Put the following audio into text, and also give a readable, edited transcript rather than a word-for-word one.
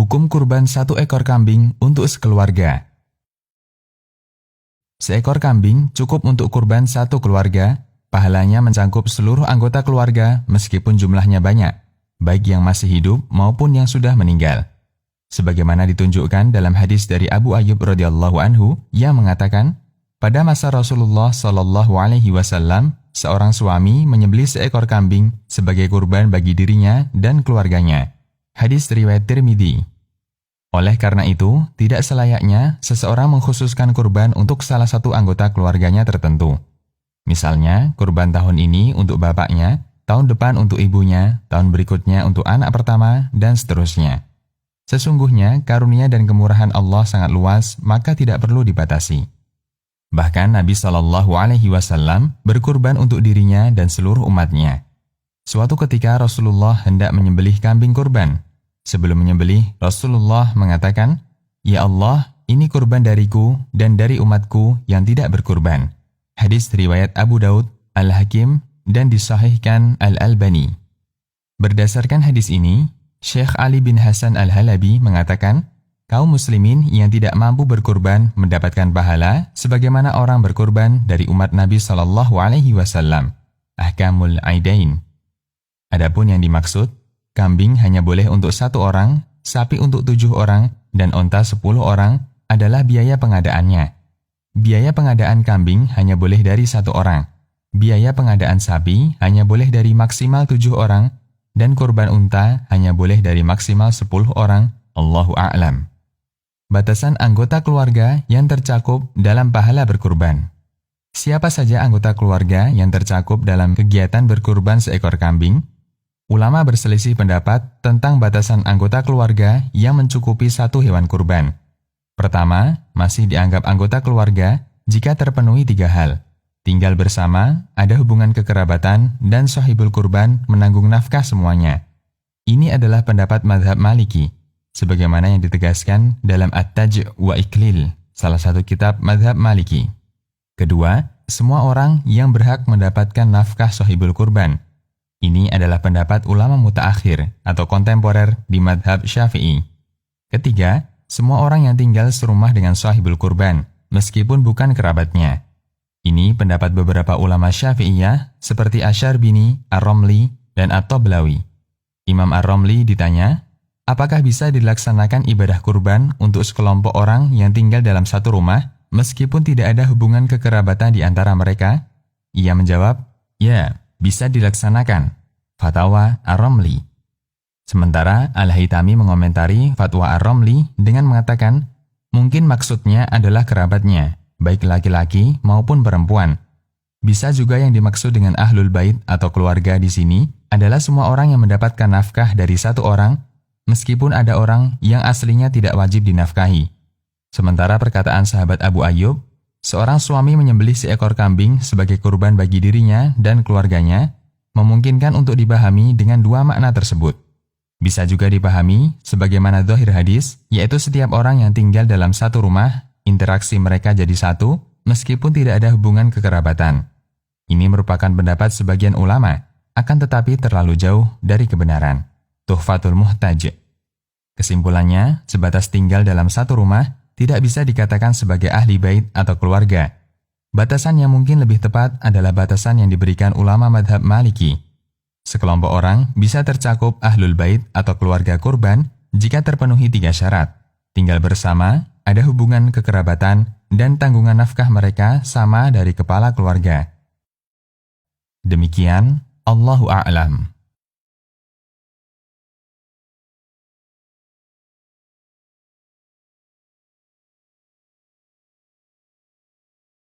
Hukum kurban 1 ekor kambing untuk sekeluarga. Seekor kambing cukup untuk kurban 1 keluarga, pahalanya mencakup seluruh anggota keluarga meskipun jumlahnya banyak, baik yang masih hidup maupun yang sudah meninggal. Sebagaimana ditunjukkan dalam hadis dari Abu Ayyub radhiyallahu anhu yang mengatakan, pada masa Rasulullah Shallallahu alaihi wasallam, seorang suami menyembelih seekor kambing sebagai kurban bagi dirinya dan keluarganya. Hadis riwayat Tirmidzi. Oleh karena itu, tidak selayaknya seseorang mengkhususkan kurban untuk salah satu anggota keluarganya tertentu. Misalnya, kurban tahun ini untuk bapaknya, tahun depan untuk ibunya, tahun berikutnya untuk anak pertama, dan seterusnya. Sesungguhnya, karunia dan kemurahan Allah sangat luas, maka tidak perlu dibatasi. Bahkan Nabi Shallallahu alaihi wasallam berkurban untuk dirinya dan seluruh umatnya. Suatu ketika Rasulullah hendak menyembelih kambing kurban. Sebelum menyembelih, Rasulullah mengatakan, "Ya Allah, ini kurban dariku dan dari umatku yang tidak berkurban." Hadis riwayat Abu Daud, Al-Hakim, dan disahihkan Al-Albani. Berdasarkan hadis ini, Syekh Ali bin Hasan Al-Halabi mengatakan, kaum muslimin yang tidak mampu berkurban mendapatkan pahala sebagaimana orang berkurban dari umat Nabi Shallallahu alaihi wasallam. Ahkamul Aidain. Adapun yang dimaksud, kambing hanya boleh untuk 1 orang, sapi untuk 7 orang, dan onta 10 orang adalah biaya pengadaannya. Biaya pengadaan kambing hanya boleh dari 1 orang. Biaya pengadaan sapi hanya boleh dari maksimal 7 orang, dan kurban unta hanya boleh dari maksimal 10 orang. Allahu a'lam. Batasan anggota keluarga yang tercakup dalam pahala berkurban. Siapa saja anggota keluarga yang tercakup dalam kegiatan berkurban seekor kambing? Ulama berselisih pendapat tentang batasan anggota keluarga yang mencukupi 1 hewan kurban. Pertama, masih dianggap anggota keluarga jika terpenuhi 3 hal. Tinggal bersama, ada hubungan kekerabatan, dan sahibul kurban menanggung nafkah semuanya. Ini adalah pendapat mazhab Maliki, sebagaimana yang ditegaskan dalam At-Taj' wa Iklil, salah satu kitab mazhab Maliki. Kedua, semua orang yang berhak mendapatkan nafkah sahibul kurban. Ini adalah pendapat ulama mutaakhir atau kontemporer di mazhab Syafi'i. Ketiga, semua orang yang tinggal serumah dengan sahibul kurban, meskipun bukan kerabatnya. Ini pendapat beberapa ulama Syafi'iyah seperti Asy-Syarbini, Ar-Ramli, dan At-Tablawi. Imam Ar-Ramli ditanya, apakah bisa dilaksanakan ibadah kurban untuk sekelompok orang yang tinggal dalam satu rumah, meskipun tidak ada hubungan kekerabatan di antara mereka? Ia menjawab, ya, bisa dilaksanakan. Fatwa Ar-Ramli. Sementara Al-Haytami mengomentari fatwa Ar-Ramli dengan mengatakan, mungkin maksudnya adalah kerabatnya, baik laki-laki maupun perempuan. Bisa juga yang dimaksud dengan Ahlul Bait atau keluarga di sini adalah semua orang yang mendapatkan nafkah dari 1 orang, meskipun ada orang yang aslinya tidak wajib dinafkahi. Sementara perkataan sahabat Abu Ayyub, seorang suami menyembelih seekor kambing sebagai kurban bagi dirinya dan keluarganya, memungkinkan untuk dipahami dengan 2 makna tersebut. Bisa juga dipahami sebagaimana zahir hadis, yaitu setiap orang yang tinggal dalam satu rumah, interaksi mereka jadi satu, meskipun tidak ada hubungan kekerabatan. Ini merupakan pendapat sebagian ulama, akan tetapi terlalu jauh dari kebenaran. Tuhfatul Muhtaj. Kesimpulannya, sebatas tinggal dalam satu rumah, tidak bisa dikatakan sebagai ahli bait atau keluarga. Batasan yang mungkin lebih tepat adalah batasan yang diberikan ulama madhab Maliki. Sekelompok orang bisa tercakup ahlul bait atau keluarga kurban jika terpenuhi 3 syarat. Tinggal bersama, ada hubungan kekerabatan, dan tanggungan nafkah mereka sama dari kepala keluarga. Demikian, Allahu a'lam.